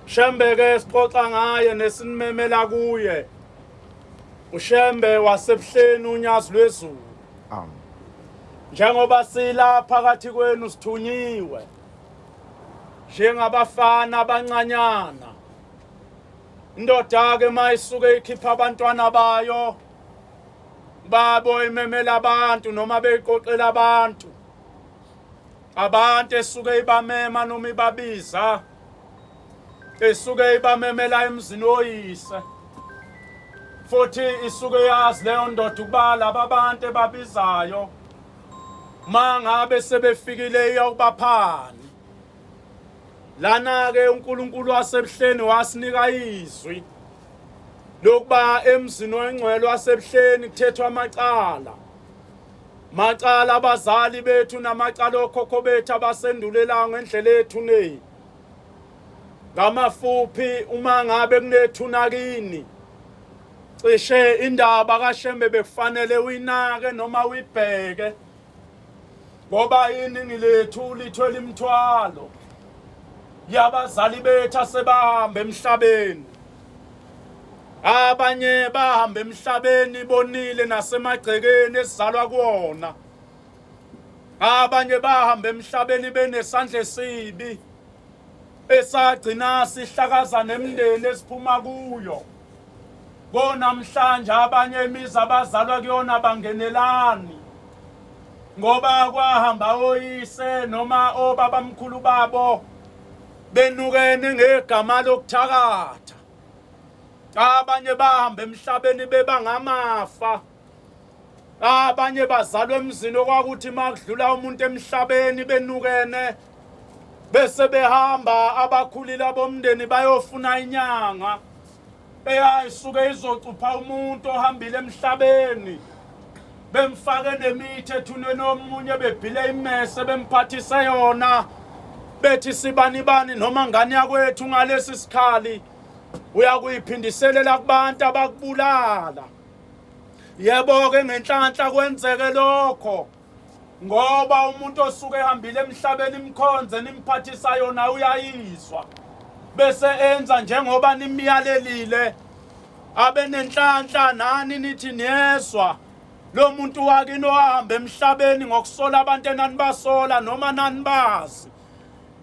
Shembe ke sixoxa ngaye nesinimemela kuye. uShembe wasebuhleni unyazi lwezulu. Njengoba sila phakathi kwenu sithunyiwe. Njengabafana abancanyana. Indoda ke mayisuke ikhipha abantwana bayo. Babo imemela abantu noma beyiqoqela abantu. Abantu esuke ibamema noma ibabiza. Esuke ibamemela emzini oyise. Futhi isuke yazi leyo ndoda ukuba laba bantu ebabizayo mangabe sebefikile yokubaphani. Lana ke uNkulunkulu wasebuhleni wasinika izwi lokuba emzini oyingcwele wasebuhleni kuthethwa amacala. Macala abazali bethu namacala okhokho bethu abasendulela ngendlela ethu ne. Ngamafuphi uma ngabe kunethuna kini. Cishe indaba kaShembe bekufanele uyinake noma uyibheke. Ngoba iningi lethu lithwele imithwalo yabazali bethu asebahamba emhlabeni. Abanye bahamba emhlabeni bonile nasemagcekeni esizalwa kuwona. Abanye bahamba emhlabeni benesandla esibi esagcina sihlakaza nemindeni esiphuma kuyo. Konamhlanje abanye imizi abazalwa kuyona bangenelani. Ngoba kwahamba oyise noma obabamkhulu babo benukene ngegama lokuthakatha. Abanye bahamba emhlabeni bebangamafa. Abanye bazalwa emzini okwakuthi makudlula umuntu emhlabeni benukene bese behamba abakhulile bomndeni bayofuna inyanga. Isuke izocupha umuntu ohambile emhlabeni. Bemfake nemithi ethunweni omunye bebhile imese bemphathise yona. Bethi sibanibani noma ngane yakwethu ngalesi sikhali uyakuyiphindiselela kubantu abakubulala. Yebo ke ngenhlanhla kwenzeke lokho. Ngoba umuntu osuke ehambile emhlabeni imkhonze nimphathisa yona uyayizwa. Bese enza njengoba nimiyalelile. Abe nenhlanhla nani nithi niyezwa. Lo muntu wakini ohamba emhlabeni ngokusola abantu enanibasola noma nanibazi.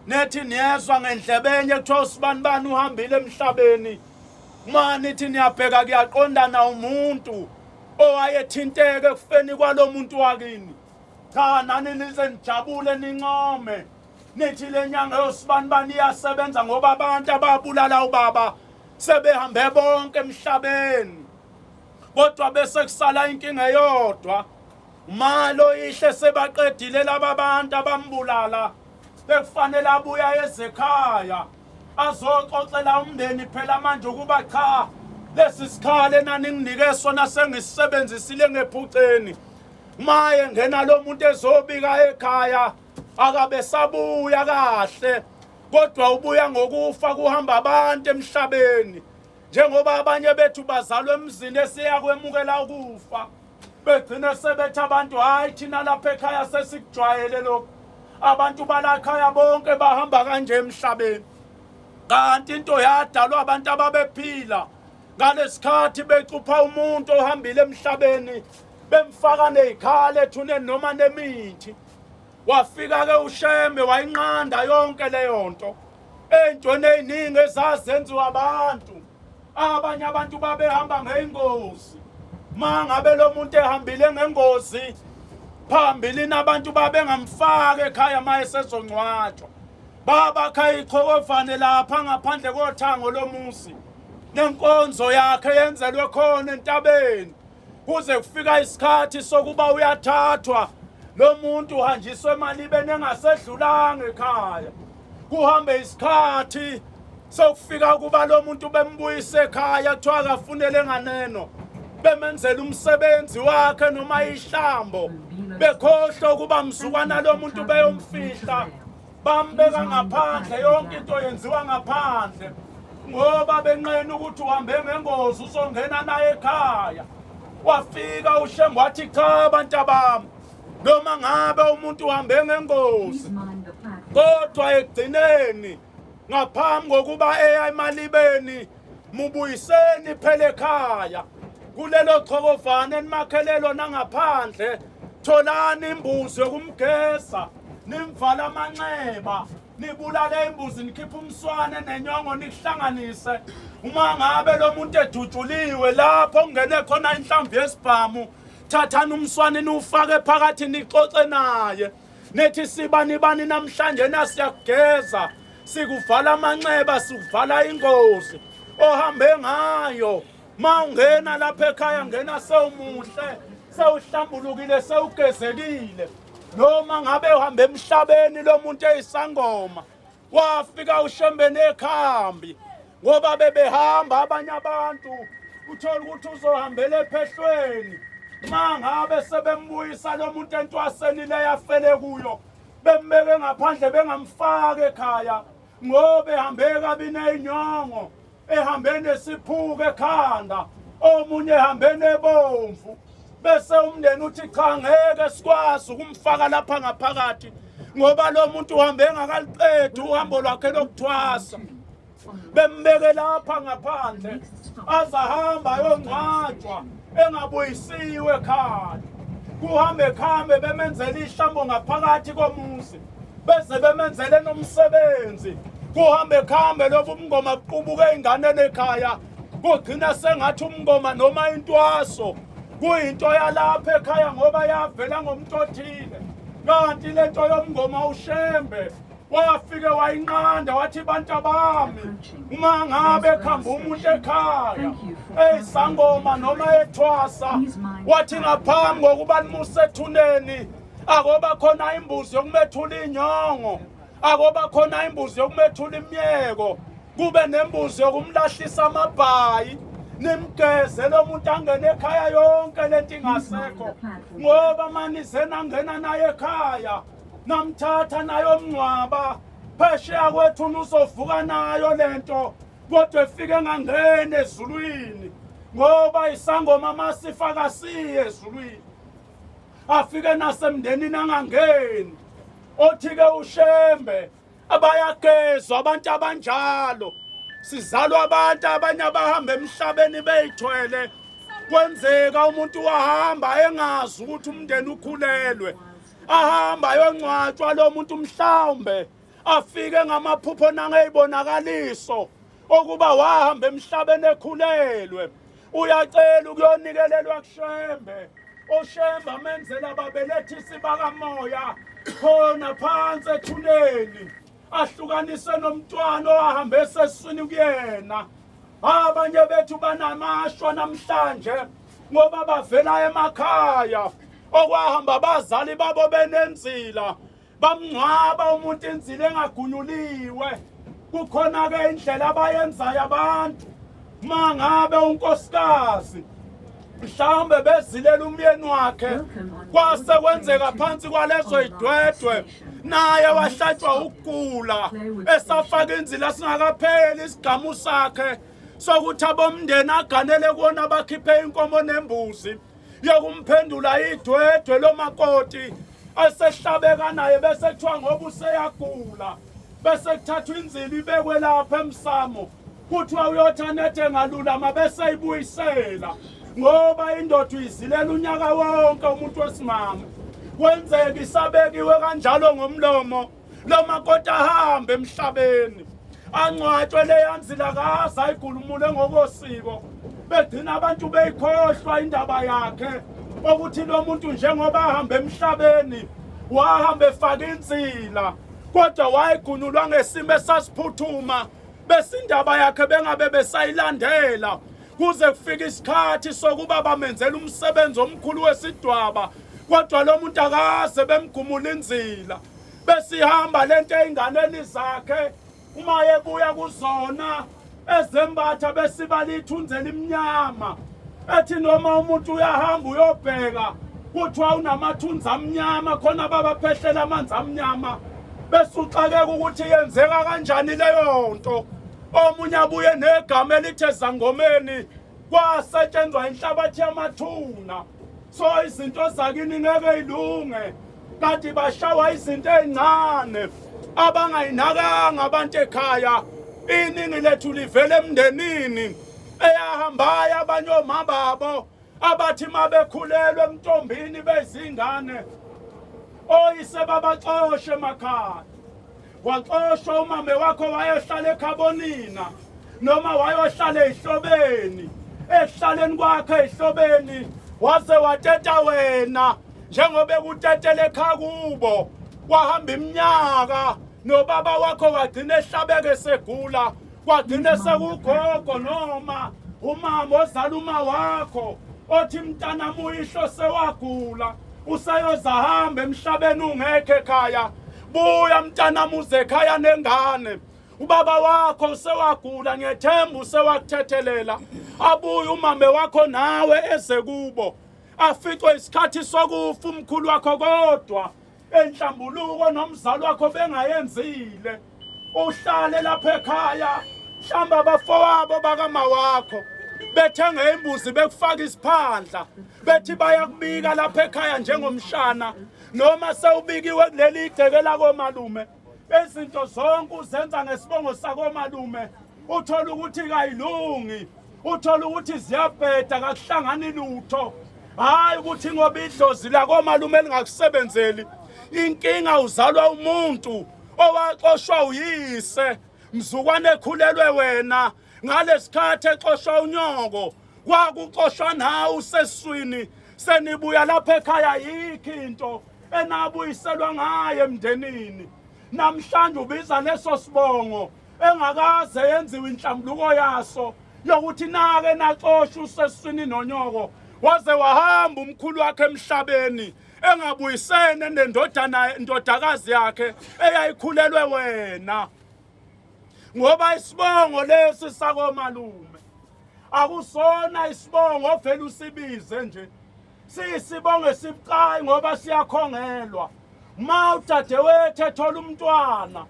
Nethi niyezwa ngendlebenye kuthiwa usibani uhambile emhlabeni. Uma nithi niyabheka kuyaqondana umuntu owayethinteke ekufeni kwalomuntu wakini. Cha nani nize nijabule nincome. Nithi lenyanga yosibani iyasebenza ngoba abantu ababulala ubaba sebehambe bonke emhlabeni. Kodwa bese kusala inkinga eyodwa. Malo ihle sebaqedile laba bantu abambulala. Bekufanele abuya ezekhaya azoxoxela umndeni phela manje ukuba cha lesi sikhale nani nginike sona sengisebenzisile ngephuceni. Maye ngena lo muntu ezobika ekhaya akabe sabuya kahle. Kodwa ubuya ngokufa kuhamba abantu emhlabeni. Njengoba abanye bethu bazalwa emzini esiya kwemukela ukufa. Begcine sebethi abantu hayi thina lapha ekhaya sesikujwayele lokho. Abantu balakhaya bonke bahamba kanje emhlabeni. Kanti into yadalwa abantu ababephila ngalesikhathi becupha umuntu ohambile emhlabeni bemfaka nezikhali ethuneni noma nemithi. Wafika ke uShembe wayinqanda yonke leyo nto. Ey'ntweni ey'ningi ezazenziwa abantu. Abanye abantu babehamba ngey'ngozi. Mangabe lo muntu ehambile ngengozi phambili nabantu babengamfaka ekhaya maye sezongcwatshwa. Babakha iqhokofane lapha ngaphandle kothango lomuzi. Nenkonzo yakhe yenzelwe khona entabeni. Kuze kufika isikhathi sokuba uyathathwa. Lo muntu uhanjiswe emalibeni engasedlulanga ekhaya. Kuhambe isikhathi sokufika kuba lo muntu bembuyise ekhaya kuthiwa akafunele nganeno. Bemenzela umsebenzi wakhe noma ihlambo. Bekhohlwa ukuba mzukwana lo muntu beyomfihla. Bambeka ngaphandle yonke into yenziwa ngaphandle. Ngoba benqena ukuthi uhambe ngengozi usongena naye ekhaya. Wafika uShembe wathi cha abantu abami. Noma ngabe umuntu uhambe ngengozi kodwa egcineni ngaphambi kokuba eya emalibeni mubuyiseni phela ekhaya kulelo chokofana enimakhelelo nangaphandle tholani imbuzi yokumgesa nimvala amanxeba nibulale imbuzi nikhiphe umswane nenyongo nikuhlanganise uma ngabe lo muntu edutshuliwe lapho kungene khona inhlamvu yesibhamu thathani umswane niwufake phakathi nixoxe naye nethi sibani namhlanje nasiyageza sikuvala amanxeba sikuvala ingozi ohambe ngayo mawungena lapha ekhaya ngena sewumuhle sewuhlambulukile sewugezekile noma ngabe uhambe emhlabeni lo muntu eyisangoma wafika ushembene ekhambi ngoba bebehamba abanye abantu uthola ukuthi uzohambela ephehlweni mangabe sebembuyisa lo muntu entwaseni le yafele kuyo bembeke ngaphandle bengamfaka ekhaya ngoba ehambe kabi nenyongo ehambe nesiphuko ekhanda omunye ehambe nebomvu bese umndeni uthi cha ngeke sikwazi ukumfaka lapha ngaphakathi ngoba lo muntu uhambe engakaliqedi uhambo lwakhe lokuthwasa bembeke lapha ngaphandle azahamba ayongcwatshwa engabuyisiwe ekhaya kuhambe bemenzela ihlambo ngaphakathi komuzi bese bemenzele nomsebenzi kuhambe lobu umngoma buqubuke ingane ekhaya kugcina sengathi umngoma noma intwaso kuyinto yalapha ekhaya ngoba yavela ngomuntu othile kanti lento yomngoma ushembe wafike wayinqanda wathi bantu bami uma ngabe ekhamba umuntu ekhaya eyisangoma noma ethwasa wathi ngaphambi kokuba nimuse ethuneni akoba khona imbuzi yokumethula inyongo akoba khona imbuzi yokumethula imyeko kube nembuzi yokumlahlisa amabhayi nimgeze lo muntu angene ekhaya yonke lento ingasekho ngoba manize nangena naye ekhaya namthatha nayo mngcwaba phesheya kwethu uzovuka nayo lento kodwa efike ngangene ezulwini ngoba isangoma masifaka siye ezulwini afike nasemndenini angangeni othi-ke ushembe abayagezwa abantu abanjalo sizalwa abantu abanye abahamba emhlabeni beyithwele kwenzeka umuntu wahamba engazi ukuthi umndeni ukhulelwe ahamba ayongcwatshwa lo muntu mhlawumbe afike ngamaphupho nangeyibonakaliso okuba wahamba emhlabeni ekhulelwe uyacela ukuyonikelelwa kushembe ushembe amenzela ababelethisi bakamoya khona phansi ethuneni ahlukanise nomntwana owahambe eseswini kuyena abanye bethu banamashwa namhlanje ngoba bavela emakhaya okwahamba abazali babo benenzila bamngcwaba umuntu inzila engagunyuliwe kukhona-ke indlela abayenzayo abantu mangabe unkosikazi mhlawumbe bezilela umyeni wakhe kwase kwenzeka phansi kwalezo idwedwe naye wahlatshwa ukugula esafaka inzila singakapheli isigamu sakhe sokuthi abomndeni aganele kuona bakhiphe inkomo nembuzi yokumphendula idwedwe lomakoti asehlabeka naye bese kuthiwa ngoba useyagula bese kuthathwa inzila ibekwe lapha emsamo kuthiwa uyothi anethe engalulama bese ibuyisela ngoba indoda uyizilela unyaka wonke umuntu wesimama kwenzeka isabekiwe kanjalo ngomlomo lo makoti ahambe emhlabeni angcwatshwe leyanzila kaze ayigulumule ngokosiko begcina abantu beyikhohlwa indaba yakhe ukuthi lo muntu njengoba ahamba emhlabeni wahamba efaka inzila kodwa wayegunulwa ngesimo esasiphuthuma bese indaba yakhe bengabe besayilandela kuze kufika isikhathi sokuba bamenzela umsebenzi omkhulu wesidwaba kodwa lo muntu akaze bemgumula inzila besihamba lento einganeni zakhe uma yebuya kuzona ezembatha besibala ithunzela imnyama ethi noma umuntu uyahamba uyobheka kuthiwa unamathunzi amnyama khona babaphehlela amanzi amnyama bese uxakeka ukuthi yenzeka kanjani leyo nto omunye abuye negama elithe zangomeni kwasetshenzwa inhlabathi yamathuna so izinto zakini ngeke ilunge kanti bashawa izinto ezincane abangayinakanga abantu ekhaya. Iningi lethu livele emndenini eyahambayo abanye omama babo abathi mabekhulelwe emntombini bezingane oyise babaxoshe emakhaya. Waxoshwa umame wakho wayehlala ekhabonina noma wayohlala ehlobeni. Ehlaleni kwakhe ehlobeni waze wateta wena njengoba ekutetele ekhaya kubo. Wahamba iminyaka nobaba wakho wagcina ehlabeke segula, kwagcina sekugogo noma umama ozala uma wakho othi mntanami uyihlo sewagula usayozahamba emhlabeni ungekho ekhaya. Buya mntanami uze ekhaya nengane. Ubaba wakho usewagula ngethemba usewakuthethelela. Abuye umame wakho nawe eze kubo. Aficwe isikhathi sokufa umkhulu wakho kodwa enhlambuluko nomzali wakho bengayenzile. Uhlale lapha ekhaya hlamba abafowabo bakama wakho bethenga imbuzi bekufaka isiphandla bethi bayakubika lapha ekhaya njengomshana noma sewubikiwe kuleli igceke lakomalume. Izinto zonke uzenza ngesibongo sakomalume. Uthola ukuthi kayilungi, uthola ukuthi ziyabheda kakuhlangani lutho. Hayi ukuthi ngoba idlozi lakomalume lingakusebenzeli. Inkinga uzalwa umuntu owaxoshwa uyise, mzukwane ekhulelwe wena. Ngalesikhathi exoshwa unyoko kwakuxoshwa nawe usesiswini. Senibuya lapha ekhaya yikho into enabuyiselwa ngayo emndenini. Namhlanje ubiza leso sibongo engakaze yenziwe inhlambuluko yaso yokuthi nake naxoshwa usesiswini nonyoko. Waze wahamba umkhulu wakhe emhlabeni engabuyisene ndodakazi yakhe eyayikhulelwe wena. Ngoba isibongo lesi sakomalume akusona isibongo vele usibize nje. Siyisibongo esibucayi ngoba siyakhongelwa. Ma udadewethu ethola umntwana,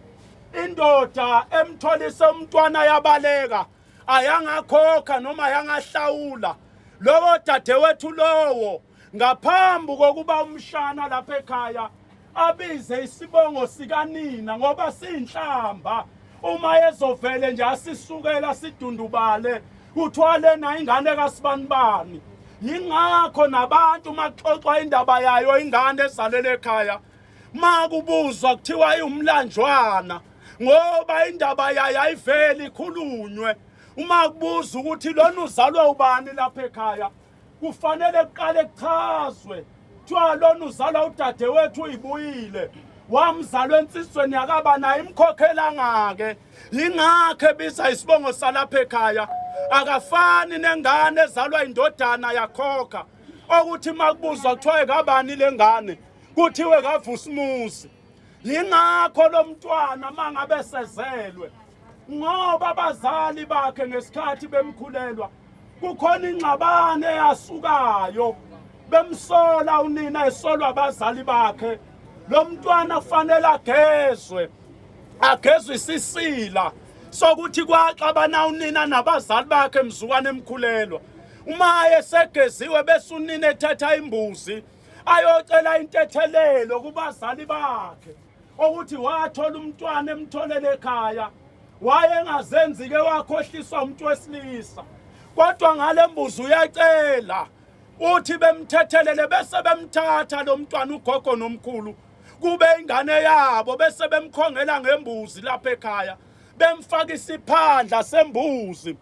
indoda emtholise umntwana yabaleka, ayangakhokha noma ayangahlawula. Lowo dadewethu lowo ngaphambi kokuba umshana lapha ekhaya abize isibongo sikanina ngoba siyinhlamba. Uma yezovele nje asisukela sidundubale uthwale na ingane kaSibanibani. Yingakho nabantu maxoxwa indaba yayo ingane ezalele ekhaya makubuzwa kuthiwa iumlanjwana ngoba indaba yayo ayiveli ikhulunywe. Uma kubuza ukuthi lona uzalwa ubani lapha ekhaya kufanele kuqale kuchazwe. Kuthiwa lona uzalwa udadewethu uyibuyile wamzalwa ensisweni yakaba naye imkhokhela ngake. Yingakho ebiza isibongo salapha ekhaya. Akafani nengane ezalwa indodana yakhokha okuthi makubuzwa kuthiwa ekabani lengane kuthiwe kaVusimuzi. Yingakho lo mntwana mangabe sezelwe ngoba abazali bakhe ngesikhathi bemkhulelwa kukhona ingxabane eyasukayo bemsola unina esolwa abazali bakhe. Lo mntwana kufanele agezwe isisila sokuthi kwaxabana unina nabazali bakhe mzukwane emkhulelwa. Uma esegeziwe bese unina ethatha imbuzi ayocela intethelelo kubazali bakhe ukuthi wathola umntwana emtholele ekhaya wayengazenzi ke wakhohliswa umuntu wesilisa. Kodwa ngale mbuzi uyacela uthi bemthethelele bese bemthatha lo mntwana ugogo nomkhulu kube ingane yabo bese bemkhongela ngembuzi lapha ekhaya. Bemfaka isiphandla sembuzi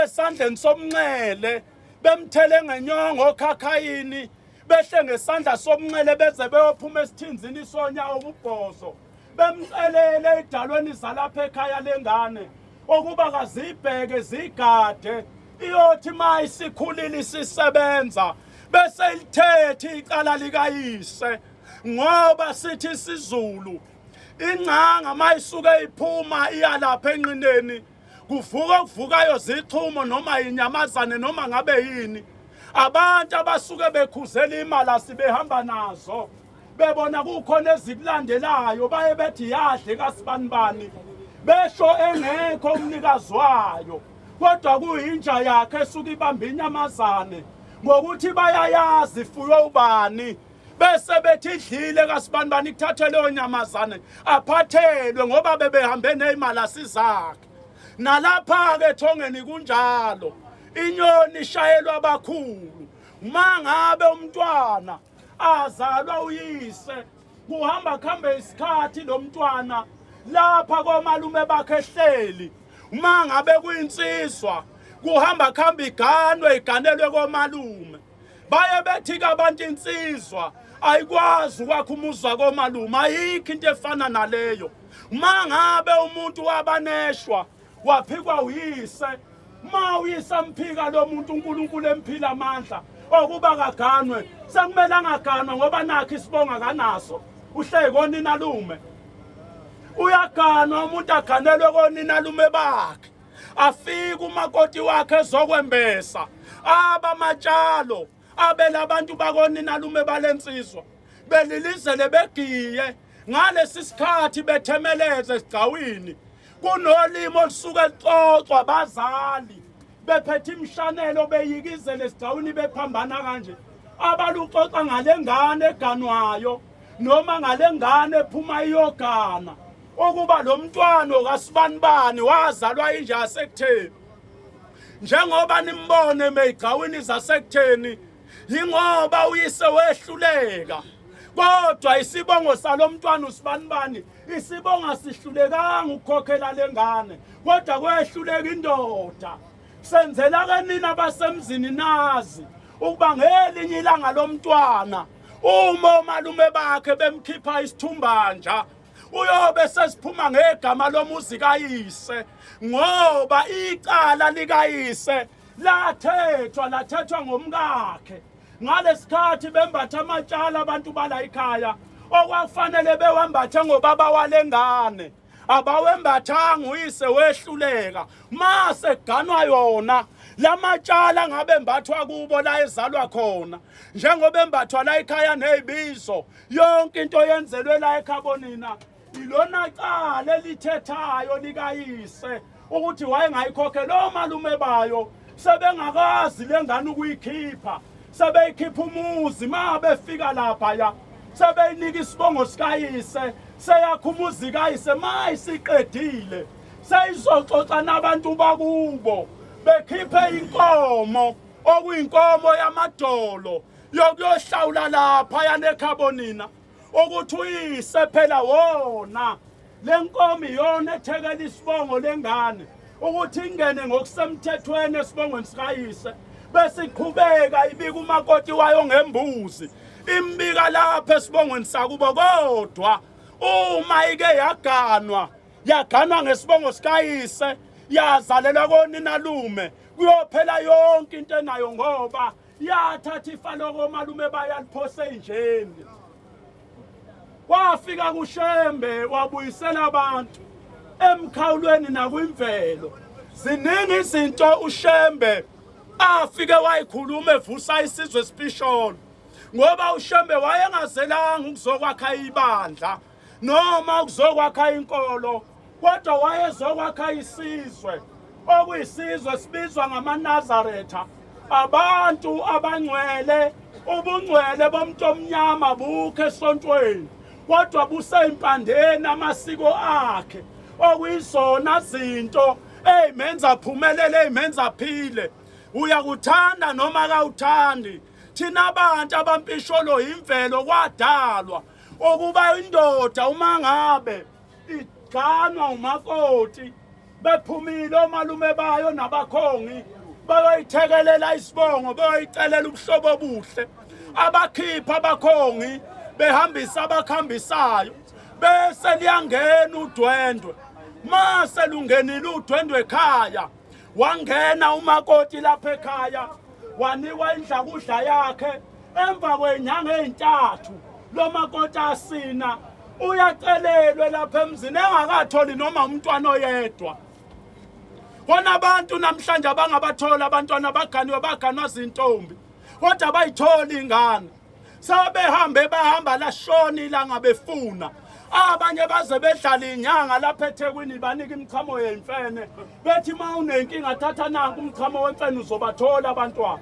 esandleni somnxele bemthele ngenyongo okhakhayini behle ngesandla somnxele beze beyophuma esithinzini sonyawo ububhozo. Bemcelele idalweni zalapha ekhaya lengane okuba kazibheke zigade iyothi mayisikhulile isisebenza bese ilithethe icala likayise. Ngoba sithi isiZulu ingcanga mayisuke iphuma iyalapha enqineni kuvukayo zichumo noma inyamazane noma ngabe yini. Abantu abasuke bekhuzela imali asibehamba nazo bebona kukhona ezikulandelayo baye bethi yadle kaSibanibani besho engekho umnikazi wayo kodwa kuyinja yakhe esuka ibamba inyamazane ngokuthi bayayazi fuyo ubani bese bethi idlile kaSibanibani kuthathwe leyo nyamazane aphathelwe ngoba bebehambe nezimalasi zakhe. Nalapha ke ethongeni kunjalo, inyoni ishayelwa abakhulu. Mangabe umntwana azalwa uyise, kuhamba khambe isikhathi lo mntwana lapha komalume bakhe ehleli. Mangabe kuyinsizwa, kuhamba khamba iganelwe komalume. Baye bethi abantu insizwa ayikwazi ukwakha umuzi wakomalume, ayikho into efana naleyo. Mangabe umuntu wabaneshwa waphikwa uyise, ma uyise amphika lo muntu uNkulunkulu emphila amandla okuba kaganwe, sekumele angaganwa ngoba nakho isibongo akanaso, uhleki koninalume. Uyaganwa umuntu aganelwe koninalume bakhe, afike umakoti wakhe ezokwembesa abamatshalo abela abantu bakoninalume balensizwa belilizele begiye. Ngalesi sikhathi bethemeleze esigcawini, kunolimo olusuke luxoxwa abazali bephethe imshanelo beyikizele esigcawini bephambana kanje. Abaluxoxa ngale ngane eganwayo noma ngale ngane ephuma iyogana, ukuba lo mntwana kaSibanibani wazalwa inje yasekutheni. Njengoba nimbone meyigcawini zasekutheni, yingoba uyise wehluleka. Kodwa isibongo salo mntwana uSibanibani, isibongo sihlulekanga ukukhokhela lengane, kodwa kwehluleka indoda. Senzela ke nina basemzini nazi ukuba ngelinye ilanga lomntwana uma omalume bakhe bemkhipha isithumbanja, uyobe sesiphuma ngegama lomuzi kayise, ngoba icala likayise lathethwa ngomkakhe. Ngalesikhathi bembatha amatshalo abantu bala ekhaya, okwafanele bewambathe ngobaba walengane, abawembathanga, uyise wehluleka. Mase ganwa yona lamatshalo ngabe embathwa kubo la ezalwa khona, njengoba embathwa la ekhaya nezibizo, yonke into yenzelwe la ekhabonina. Ilona cala elithethayo likayise ukuthi wayengayikhokhela omalume bayo, sebengakazi lengane ukuyikhipha, sebeyikhipha umuzi. Ma befika lapha ya sebeyinika isibongo sikayise, seyakha umuzi kayise. Ma isiqedile seyizoxoxa nabantu bakubo, bekhiphe inkomo okuyinkomo yamadolo yokuyohlawula lapha yanekhabonina, ukuthi uyise phela wona lenkomo iyona ethekela isibongo lengane ukuthi ingene ngokusemthethweni esibongweni sikayise. Bese iqhubeka ibika umakoti wayo ngembuzi, imbika lapha esibongweni sakubo. Kodwa uma ike yaganwa ngesibongo sikayise, yazalelwa koninalume, kuyophela yonke into enayo, ngoba yathatha ifa lokomalume bayaliphose enjeni. Wafika kuShembe wabuyisela abantu emkhawulweni nakwimvelo. Ziningi izinto uShembe afike wayikhuluma evusa isizwe esipisholo, ngoba uShembe wayengazelanga ukuzokwakha ibandla noma ukuzokwakha inkolo, kodwa wayezokwakha isizwe, okuyisizwe sibizwa ngamaNazaretha, abantu abangcwele. Ubungcwele bomuntu omnyama bukho esontweni, kodwa busempandeni amasiko akhe, okuyizona zinto ezimenza aphumelele, ezimenza aphile. Uyakuthanda noma akawuthandi, thina abantu abampisholo imvelo kwadalwa ukuba indoda uma ngabe iganwa umakoti, bephumile omalume bayo nabakhongi, bayoyithekelela isibongo, bayoyicelela ubuhlobo obuhle. Abakhipha abakhongi behambisa abakhambisayo, bese liyangena udwendwe. Mase lungenile udwendwe ekhaya, wangena umakoti lapha ekhaya, wanikwa indlakudla yakhe. Emva kwenyanga ezintathu lo makoti asina, uyacelelwe lapha emzini engakatholi noma umntwana oyedwa. Kona abantu namhlanje abangabathola abantwana baganwa zintombi, kodwa bayithola ingane. Bahamba lashona ilanga befuna. Abanye baze bedlala inyanga lapha eThekwini banika imchamo yemfene, bethi ma unenkinga thatha nanku umchamo wemfene uzobathola abantwana.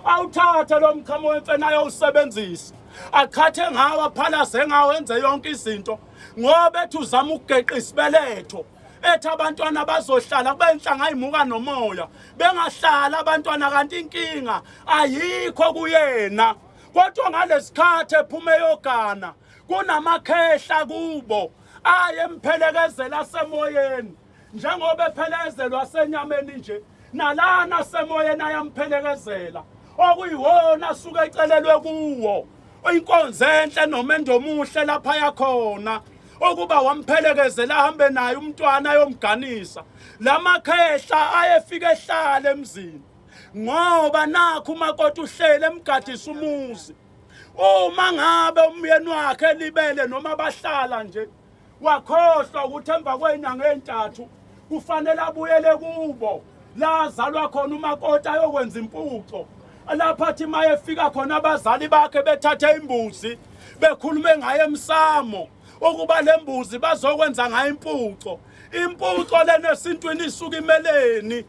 Awuthathe lo mchamo wemfene ayowusebenzisa, aqhathe ngawo aphalaze ngawo enze yonke izinto ngoba ethi uzama ukugeqa isibeletho ethi abantwana bazohlala kube inhlanga ayimuka nomoya bengahlala abantwana kanti inkinga ayikho kuyena kodwa ngalesikhathi ephume yogana kunamakhehla kubo aye emphelekezela semoyeni njengoba ephelekezelwa senyameni nje nalana semoyeni ayamphelekezela okuyiwona asuke ecelelwe kuwo inkonzo enhle nomendo omuhle lapha yakhona okuba wamphelekezela ahambe naye umntwana ayomganisa lamakhehla ayefika ehlala emzini ngoba nakho umakoti uhlele emgadisa umuzi uma ngabe umyeni wakhe libele noma bahlala nje wakhohlwa ukuthi emva kwenyanga ezintathu kufanele abuyele kubo lazalwa khona umakoti ayokwenza impuco lapha athi mayefika khona abazali bakhe bethathe imbuzi bekhulume ngaye emsamo ukuba lembuzi bazokwenza ngayo impuco lenesintwini isuka imeleni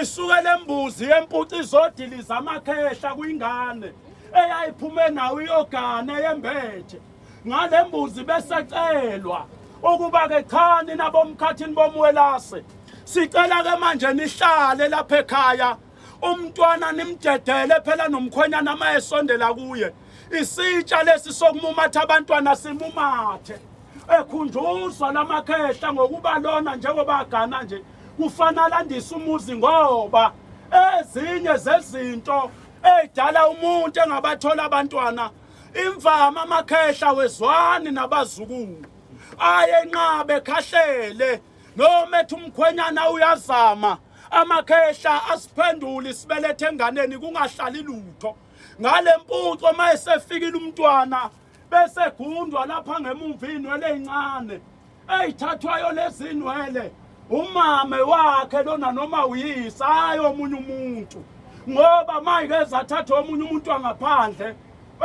isuke lembuzi yempuco izodiliza amakhehla kwingane eyayiphume nawo iyogana yembethe ngalembuzi besecelwa ukuba ke chani nabomkhathini bomwelase sicela ke manje nihlale lapha ekhaya umntwana nimdedele phela nomkhwenyana amayesondela kuye isitsha lesi sokumumatha abantwana simumathe ekhunjuzwa lamakhehla ngokuba lona njengoba agana nje kufanele andise umuzi ngoba ezinye zezinto edala umuntu engabathola abantwana imvama amakhehla wezwani nabazukulu ayenqabe khahlele noma ethi umkhwenyana uyazama amakhehla asiphendula isibelethe enganeni kungahlali lutho ngalempuco mayesefikile umntwana bese gundwa lapha ngemumva inwele ezincane eyithathwayo lezi inwele umame wakhe lona noma uyisa hayi omunye umuntu ngoba mayike zathatha omunye umuntu angaphandle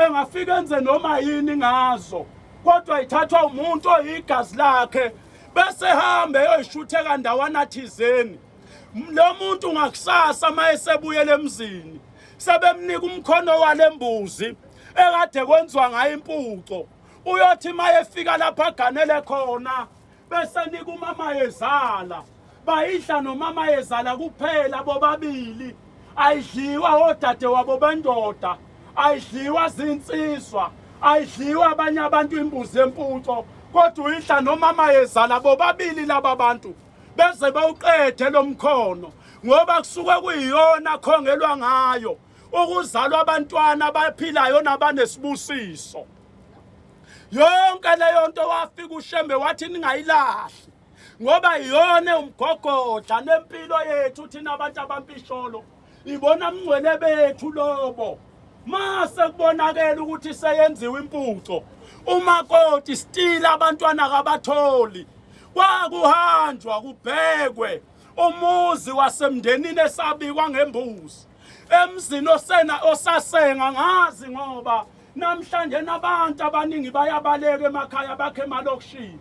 engafika enze noma yini ngazo kodwa ithathwa umuntu oyigazi lakhe bese hambe yoyishutheka ndawana thizeni lo muntu ngakusasa mayesebuyele emzini sebemnika umkhono walembuzi ekade kwenziwa ngayo impuco uyothi mayefika lapha aganele khona bese nika umama yezala bayidla nomama yezala kuphela bobabili ayidliwa odade wabo bendoda ayidliwa zinsizwa ayidliwa abanye abantu imbuzi empuco kodwa uyidla nomama yezala bobabili laba bantu beze bawuqede lo mkhono ngoba kusuke kuyiyona khongelwa ngayo ukuzalwa abantwana abaphilayo nabanesibusiso yonke leyo nto wafika uShembe wathi ningayilahli ngoba iyona umgogodla nempilo yethu thina abantu abampisholo ibona mngcwele bethu lobo mase kubonakala ukuthi seyenziwe impuco umakoti still abantwana kabatholi kwakuhanjwa kubhekwe umuzi wasemndenini esabikwa ngembuzi emzini osasenga ngazi ngoba namhlanje nabantu abaningi bayabaleka emakhaya bakhe emalokishini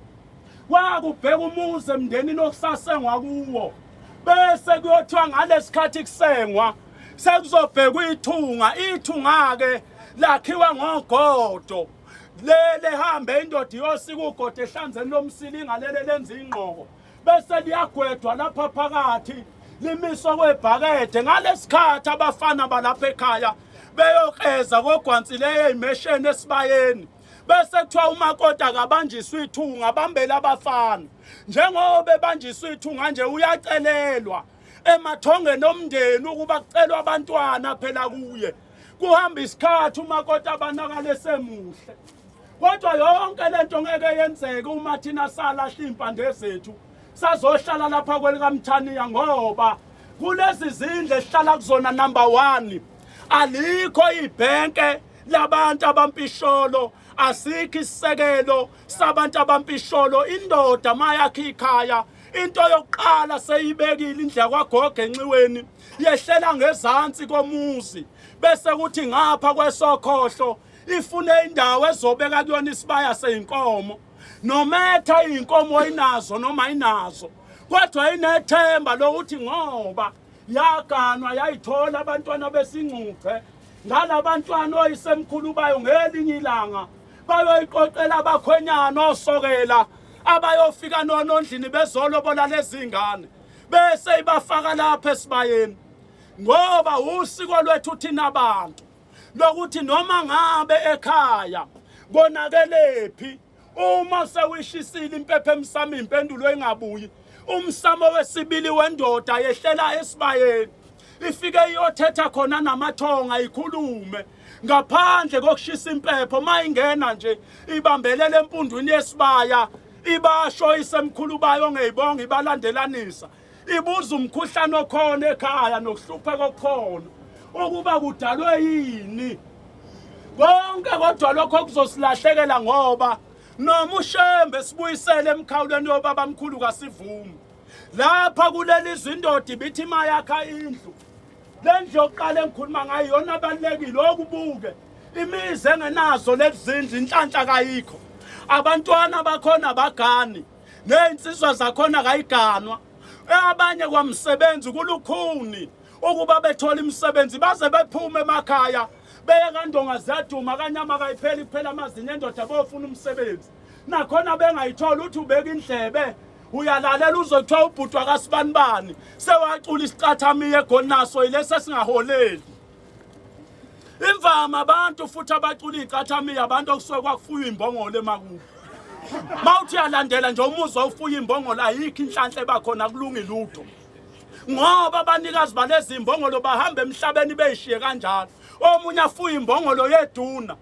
kwakubheka umuzi emndenini okusasengwa kuwo bese kuyothiwa ngalesikhathi kusengwa sekuzobhekwa ithunga ke lakhiwa ngogodo lele hambe indoda iyosika ugodo ehlanzeni lomsilinga lele lenza ingqoko bese liyagwedwa lapha phakathi limiswa kwebhakede ngalesikhathi abafana balapha ekhaya beyokreza kogwantsileyo ey'mesheni esibayeni bese kuthiwa umakoti akabanjiswa ithunga bambele abafana njengoba ebanjiswa ithunga nje uyacelelwa emathongeni omndeni ukuba kucelwa abantwana phela kuye kuhamba isikhathi umakoti abanakale semuhle kodwa yonke lento ngeke yenzeke uma thina salahla impande zethu sazohlala lapha kwelikamthaniya ngoba kulezi zindle esihlala kuzona number 1 alikho ibhenke labantu abampisholo asikho isisekelo sabantu abampisholo indoda mayakhe ikhaya into yokuqala seyibekile indlela kwagogo enxiweni yehlela ngezansi komuzi bese kuthi ngapha kwesokhohlo ifune indawo ezobeka kuyona isibaya seyinkomo nometha inkomo inazo noma inazo kodwa inethemba lokuthi ngoba yaganwa yayithola abantwana besingcuce ngalabantwana oyisemkhulu bayo ngelinye ilanga bayoyiqoqela abakhwenyana osokela abayofika nonondlini bezolobola lezi ngane bese ibafaka lapha esibayeni ngoba usiko lwethu thina abantu lokuthi noma ngabe ekhaya konakelephi uma sewishisile impepho emsamo impendulo engabuyi umsamo wesibili wendoda yehlela esibayeni ifike iyothetha khona namathonga ikhulume ngaphandle kokushisa impepho mayingena nje ibambelele empundwini yesibaya ibasho isemkhulu bayo ngeyibonga ibalandelanisa ibuza umkhuhlane okhona ekhaya nokuhlupheka okukhona ukuba kudalwe yini konke kodwa lokho kuzosilahlekela ngoba noma ushembe sibuyisele emkhawulweni yobaba mkhulu kasivumi lapha kuleli zindoda ibithi mayakha indlu lendlu yokuqala engikhuluma ngayo yona abalekile okubuke imizi engenazo lezindlu inhlanhla kayikho abantwana bakhona bagani neinsizwa zakhona kayiganwa abanye kwamsebenzi kulukhuni ukuba bethola imisebenzi baze bephume emakhaya beye kandonga ziyaduma kanyama kayipheli kuphela amazinyo endoda bofuna umsebenzi nakhona bengayithola uthi ubeka indlebe uyalalela uzothiwa ubhutwa kasibanibani sewacula isicathamiya egonaso yilese singaholeli imvama abantu futhi abacula icathamiya abantu okusuke kwakufuywa imbongolo emakubo mawuthi yalandela nje umuzwa ufuya imbongolo ayikho inhlanhla ebakhona kulungi lutho ngoba abanikazi balezi imbongolo bahamba emhlabeni beyishiye kanjalo omunye afuya imbongolo yeduna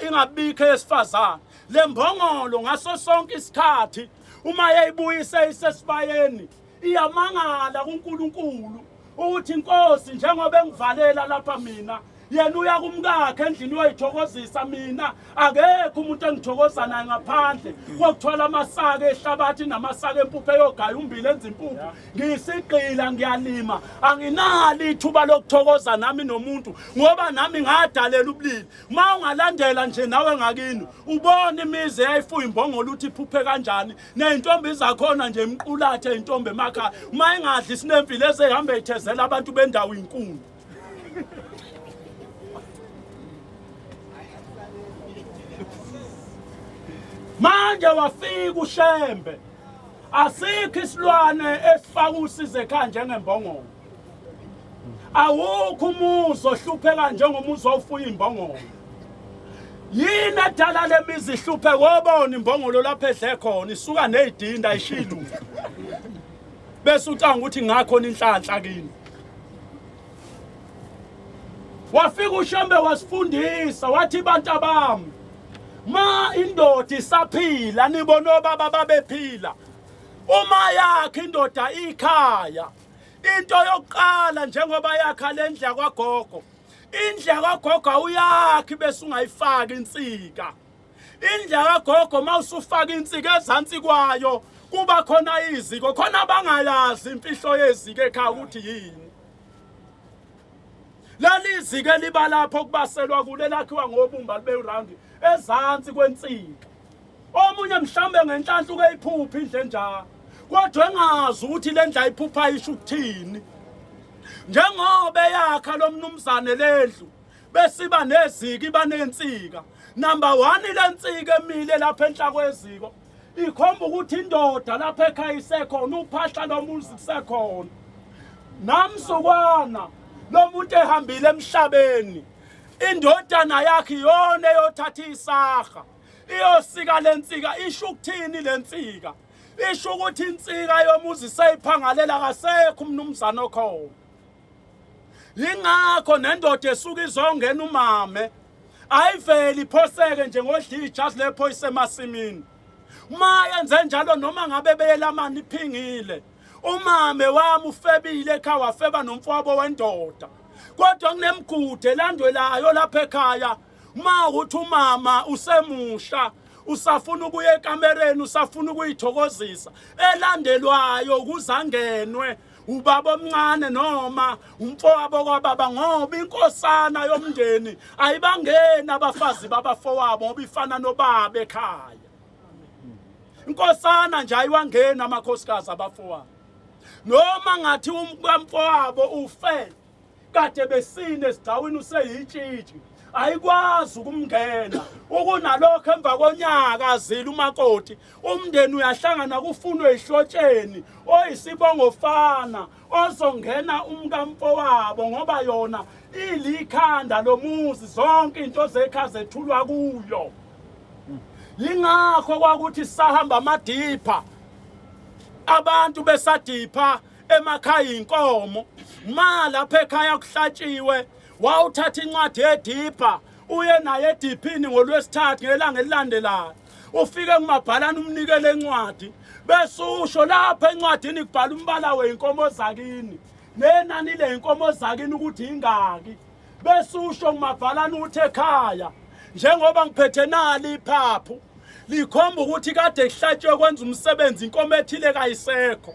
ingabikho esifazana le mbongolo ngaso sonke isikhathi uma yayibuyise isesibayeni iyamangala kuNkulunkulu ukuthi inkosi njengoba engivalela lapha mina yena uya kumkakhe endlini uyayithokozisa mina akekho umuntu engithokoza naye ngaphandle kokuthwala amasaka ehlabathi namasaka empuphu eyogaya umbili enza impuphu ngiyisigqila ngiyalima anginalo ithuba lokuthokoza nami nomuntu ngoba nami ngadalela ubulili uma ungalandela nje nawe ngakini ubone imizi eyayifuya imbongolo uthi iphuphe kanjani neyintombi zakhona nje imqulathe intombi emakhaya uma engadli sinemvile ezehamba ithezela abantu bendawo inkulu manje wafika ushembe asikho isilwane esifaka usize ekhaya njengembongolo awukho umuzi ohlupheka njengomuzi ofuya imbongolo yini edala lemizi ihluphe wobona imbongolo lapha edle khona isuka nezidinda ishilu bese ucanga ukuthi ngakhona inhlanhla kini wafika ushembe wasifundisa wathi bantu bami ma indoda isaphila nibona obaba babephila uma yakhe indoda ikhaya into yokuqala njengoba yakha lendla kwagogo indla kwagogo awuyakhi bese ungayifaka insika indla kwagogo mawusufaka insika ezantsi kwayo kuba khona iziko khona bangayazi imfihlo yeziko ekhaya ukuthi yini leli zike liba lapho kubaselwa kule lakhiwa ngobumba libe round ezantsi kwensika omunye mhlambe ngenhlanhla ukeyiphupha indle njalo kodwa engazi ukuthi le ndla iphupha isho ukuthini njengoba yakha lo mnumzane lendlu besiba neziko iba nensika number 1 lensika emile lapha enhla kweziko ikhomba ukuthi indoda lapha ekhaya isekhona uphahla lomuzi kusekhona namsukwana lo muntu ehambile emhlabeni indodana yakhe yona eyothatha isaga iyosika lensika isho ukuthini lensika isho ukuthi insika yomuzi seyiphangalela kasekho umnumzana okhona yingakho nendoda esuka izongena umame ayiveli iphoseke njengodla ijazi lepho isemasimini uma yenze njalo noma ngabe beyelamani iphingile umame wami ufebile ekhaya wafeba nomfowabo wendoda kodwa kunemgude elandwelayo lapha ekhaya uma ukuthi umama usemusha usafuna ukuya ekamereni usafuna ukuyithokozisa elandelwayo ukuzangenwe ubaba omncane noma umfowabo kwababa ngoba inkosana yomndeni ayibangena abafazi babafowabo ngoba ifana nobaba ekhaya inkosana nje ayiwangena amakhosikazi abafowabo noma ngathi umfowabo ufe kade besine esigcawini useyitshitshi ayikwazi ukumngena ukunalokho emva konyaka azile umakoti umndeni uyahlangana kufunwe ihlotsheni oyisibongo fana ozongena umkamfo wabo ngoba yona ilikhanda lomuzi zonke into zekha zethulwa kuyo yingakho kwakuthi sahamba amadipha abantu besadipha emakhaya inkomo lapha ekhaya kuhlatshiwe wawuthatha incwadi edipha uye naye ediphini ngolwesithathu ngelanga elilandelayo ufike kumabhalana umnikele encwadi bese usho lapha encwadini kubhala umbala weinkomo zakini nenani leinkomo zakini ukuthi ingaki bese usho kumabhalana uthi ekhaya njengoba ngiphethe nali iphaphu likhomba ukuthi kade kuhlatshiwe kwenza umsebenzi inkomo ethile kayisekho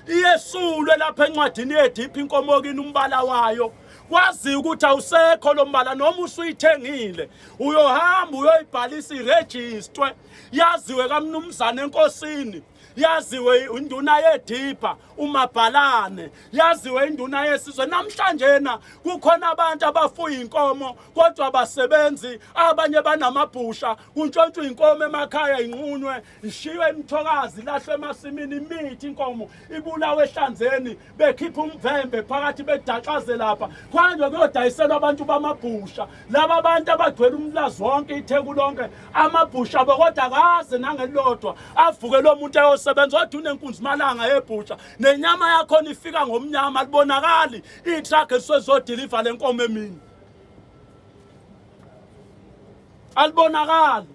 iyesulwe lapha encwadini edipha inkomo kini umbala wayo kwazi ukuthi awusekho lo mbala noma usuyithengile uyohamba uyoyibhalisa iregister yaziwe kaMnumzane enkosini yaziwe induna yedipha umabhalane yaziwe induna yesizwe namhlanje na kukhona abantu abafuya inkomo kodwa abasebenzi abanye banamabhusha kuntshontshwa inkomo emakhaya inqunywe ishiwe imthokazi lahlwe emasimini imithi inkomo ibulawe ehlanzeni bekhipha umvembe phakathi bedaqaze lapha kwanje kuyodayiselwa abantu bamabhusha laba abantu abagcwele umlazi wonke itheku lonke amabhusha kodwa kaze nangelodwa avuke lo muntu sebenza wathi unenkunzi malanga ebhusha nenyama yakho ifika ngomnyama libonakali itruck esizodeliver lenkomo emini alibonakali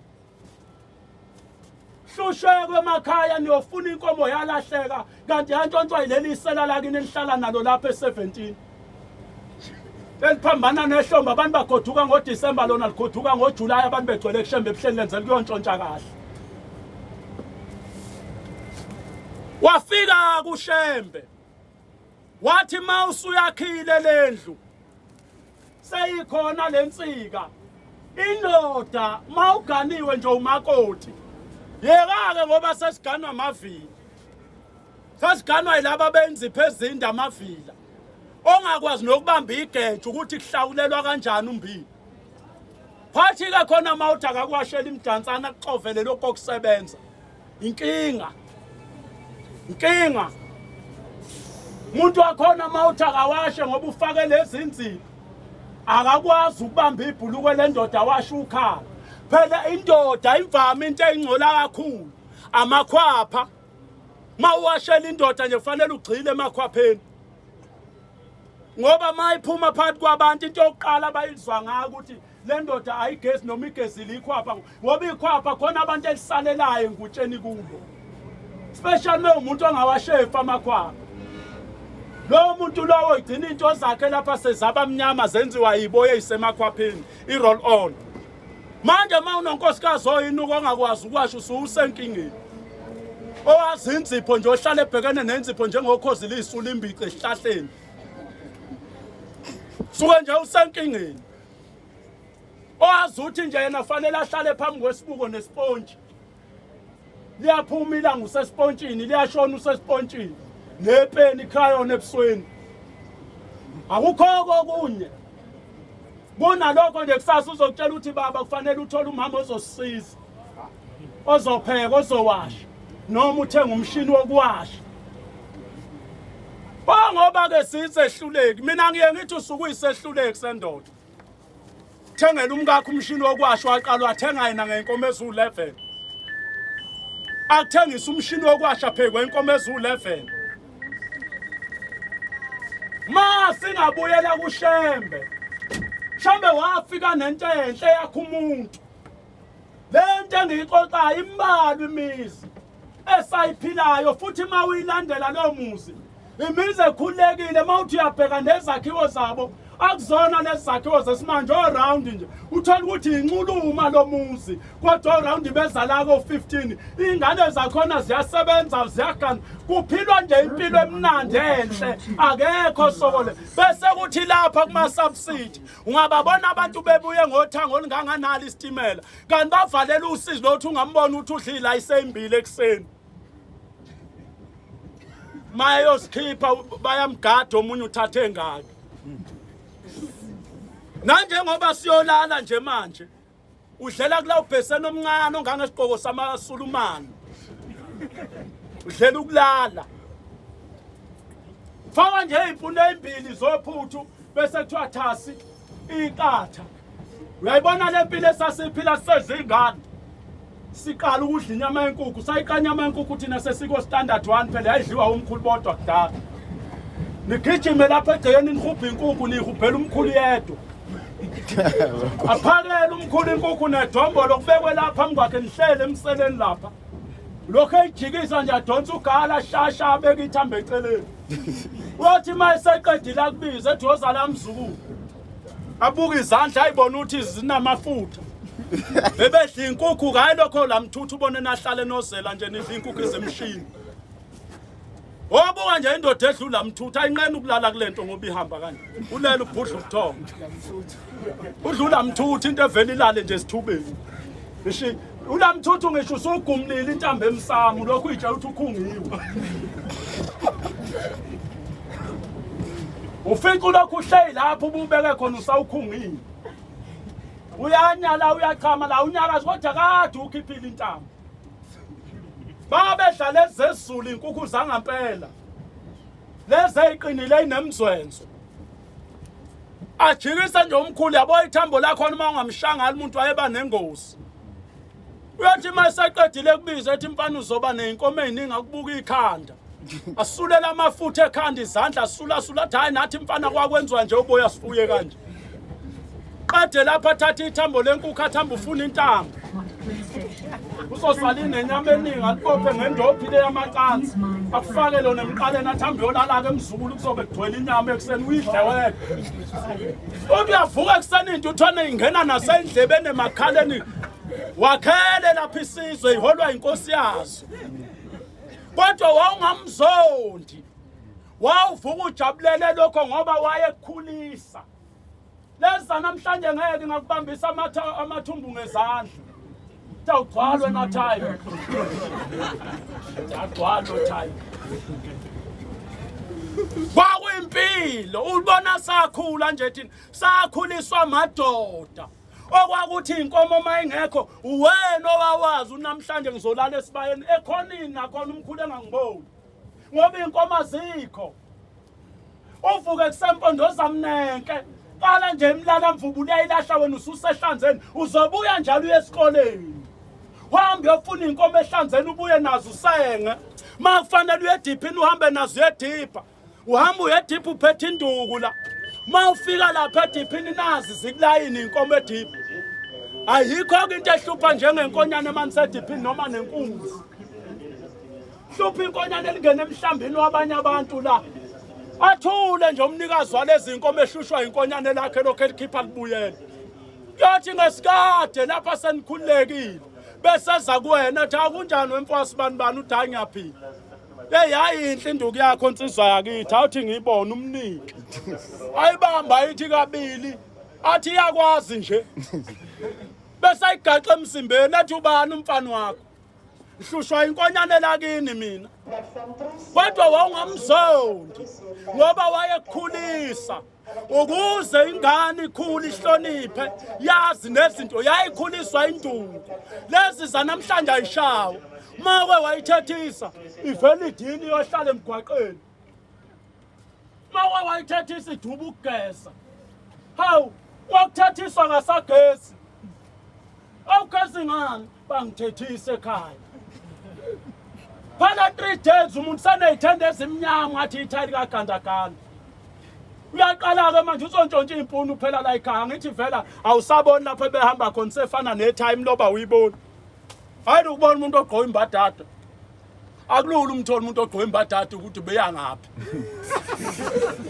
hlushekwe emakhaya niyofuna inkomo yalahleka kanti yantshontshwa yileli isela lakini elihlala nalo lapha e17 eliphambana nehlombe abantu bagoduka ngoDisemba lona ligoduka ngoJulayi abantu begcwele kushembe ebuhleni lenzela kuyontshontsha kahle wafika kushembe wathi mawusu uyakhile lendlu seyikhona lensika indoda mawuganiwe nje umakoti yeka-ke ngoba sesiganwa amavila sesiganwa yilaba benzi phezinda amavila ongakwazi nokubamba igeja ukuthi kuhlawulelwa kanjani umbili phathi-ke khona mawuthi akakwashela imdansana kuxovele lokho okusebenza inkinga umuntu wakhona mawuthi akawashe ngoba ufake lezi nzipho akakwazi ukubamba ibhulukwe lendoda washo ukhala phela indoda imvama into engcola kakhulu amakhwapha mawuwashela indoda nje kufanele ugcile emakhwapheni ngoba mayiphuma phakathi kwabantu into yokuqala abayizwa ngayo ukuthi le ndoda ayigezi noma igezile ikhwapha ngoba ikhwapha khona abantu elisalelayo engutsheni kubo special umuntu ongawashefa amakhwapha lo muntu lowo igcina into zakhe lapha sezaba mnyama zenziwa yiboye isemakhwapheni iroll on manje mawunonkosikazi oyinuka ongakwazi ukwasha ususenkingeni owazi inzipho nje ohlala ebhekene nenzipho njengokhozi lisula imbici esihlahleni suke nje usenkingeni owazi uthi nje yena fanele ahlale phambi kwesibuko nesponji liyaphuma ilanga usespontshini liyashona usespontshini nepeni crayon ebusweni akukho okunye kunalokho nje kusasa uzokutshela ukuthi baba kufanele uthole umhamba ozosisiza ozopheka ozowasha noma uthenga umshini wokuwasha ngoba-ke siyisehluleki mina ngiye ngithi usuke uyisehluleki sendoda thengela umkakho umshini wokuwasha waqala wathenga yena ngenkomo ezu-11 akuthengisa umshini wokuwasha phezu kwenkomo ezu-11 ma singabuyela kushembe mhlawumbe wafika nento enhle yakho umuntu le nto engiyixoxayo imbalwa imizi esayiphilayo futhi ma uyilandela lo muzi imizi ekhululekile ma uthi uyabheka nezakhiwo zabo akuzona lezi zakhiwo zesimanje around nje uthola ukuthi inculuma lo muzi kodwa around bezalako 15 ingane zakhona ziyasebenza ziyagana kuphilwa nje impilo emnandi enhle akekho sokole bese kuthi lapha kuma subsidy ungababona abantu bebuye ngothango olinganganali isitimela kanti bavalela usizi lothi ungambona ukuthi udlila iseyimbili ekseni maye yosikhipha bayamgada omunye uthathe ngaki nanjengoba siyolala nje manje udlela kula ubhesene omncane ongangesigqoko samaSulumane udlela ukulala faka nje izipune ezimbili zophuthu bese kuthiwa thasi iqatha uyayibona lempilo esasiphila sisezingane siqala ukudla inyama yenkukhu sayiqa inyama yenkukhu thina sesiko standard 1 phela yayidliwa umkhulu bodwa kudala nigijime lapha egcekeni nihubha inkukhu nihubhela umkhulu yedwa aphakela umkhulu inkukhu nedombolo kubekwe lapha phambi kwakhe nihlele emseleni lapha lokho ejikisa nje adonsa ugala shasha abeka ithambo eceleni uyothi uma eseqedile akubiza ethi wozala mzukulu abuka izandla ayibona ukuthi zinamafutha bebedla inkukhu hayi lokho lamthuthu ubone nahlale nozela nje nidla inkukhu ezemshini obuka nje indoda edlula mthuthu ayinqena ukulala kulento ngoba ihamba kanje ulela ubhudla ubuthongo udlula mthuthu into evela ilale nje esithubeni bishi ulamthuthu ngisho usugumlile intambo emsamo lokho uyitshela ukuthi ukhungiwe ufika lokho uhleli lapho ububeke khona usawukhungile uyanyala uyachama la unyakazi kodwa kade ukhiphile intambo babedla lezi zesizulu inkukhu zangampela lezi eziqinile inemzwenzo ajikisa nje umkhulu yabo ithambo lakho uma ungamshanga umuntu wayeba nengozi uyathi mayeseqedile kubiza ethi mfana uzoba neinkomo eziningi akubuka ikhanda asulela amafutha ekhanda izandla asula hayi nathi mfana kwakwenziwa nje uboya sifuye kanje qede lapha thatha ithambo lenkukhu athamba ufuna intambo uzosala inenyama eningi alibophe ngendophi le yamacansi akufake lona emqaleni athambe yolala-ke emzukulu kuzobe kugcwele inyama ekuseni uyidle wedwa uthi uyavuka ekuseni into uthwane ingena nasendlebeni emakhaleni wakhele lapha isizwe iholwa inkosi yazo kodwa wawungamzondi wawuvuka ujabulele lokho ngoba wayekhulisa leza namhlanje ngeke ngakubambisa amathumbu ngezandla tawugcwalwe nathayi agcwalwe thayi kwakuyimpilo ubona sakhula nje thina sakhuliswa madoda okwakuthi inkomo mayingekho uwena owawazi namhlanje ngizolala esibayeni ekhonini nakhona umkhulu engangiboni ngoba inkomo azikho uvuke kusempondoza mnenke qala nje emlala mvubu uyayilahla wena ususehlanzeni uzobuya njalo uye esikoleni uhambe uyofuna inkomo ehlanzeni ubuye nazo usenge makufanele uye ediphini uhambe nazo uyedipha uhamba uyedipha uphethe induku la mawufika lapha ediphini nazi zikulayini inkomo edipha ayikho into ehlupha njengenkonyane emansedipini noma nenkunzi hlupha inkonyane elingene emhlambini wabanye abantu la athule nje umnikazi walezi inkomo ehlushwa inkonyane lakhe lokho elikhipha libuyele yathi ngesikade lapha senikhululekile bese za kuwena ethi akunjani wemfasi bani uthi ngiyaphila hayi inhle induku yakho insizwa yakithi awuthi ngiyibona umnike ayibamba ayithi kabili athi iyakwazi nje bese ayigaxa emsimbeni ethi ubani umfana wakho ihlushwa inkonyane lakini mina kodwa wawungamzondi ngoba wayekhulisa ukuze ingane ikhule ihloniphe yazi nezinto yayikhuliswa induku lezi zanamhlanje ayishawo mawe wayithethisa ivela idini yohlala emgwaqeni mawe wayithethisa iduba ukugeza hawu wakuthethiswa ngasagesi awugezi ngani bangithethisa ekhaya phela 3 days umuntu saneyithende ezimnyama ngathi ithali kagandaganda uyaqala-ke manje uzontshontsha iy'mpunu phela la ekhaya ngithi vela awusaboni lapho ebehamba khona sefana netime loba uyiboni hayi ukubona umuntu ogqoka imbadada akulula umthola umuntu ogqoka imbadada ukuthi beya ngaphi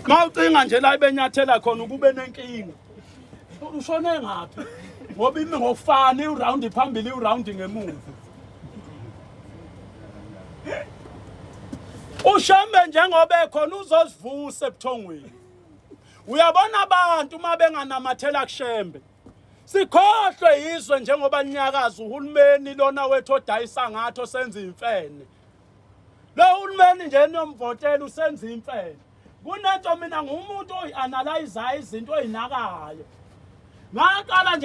mawucinga nje la ibenyathela khona ukube nenkinga ushone ngaphi ngoba imi ngokufana iround phambili iround ngemuva ushambe njengoba ekhona uzosivusa ebuthongweni uyabona abantu uma benganamathela kushembe sikhohlwe yizwe njengoba linyakaza uhulumeni lona wethu odayisa ngathi osenza imfene lo hulumeni nje enomvotela usenza imfene kunento mina ngumuntu oyi-analyzayo izinto oyinakayo ngaqala nje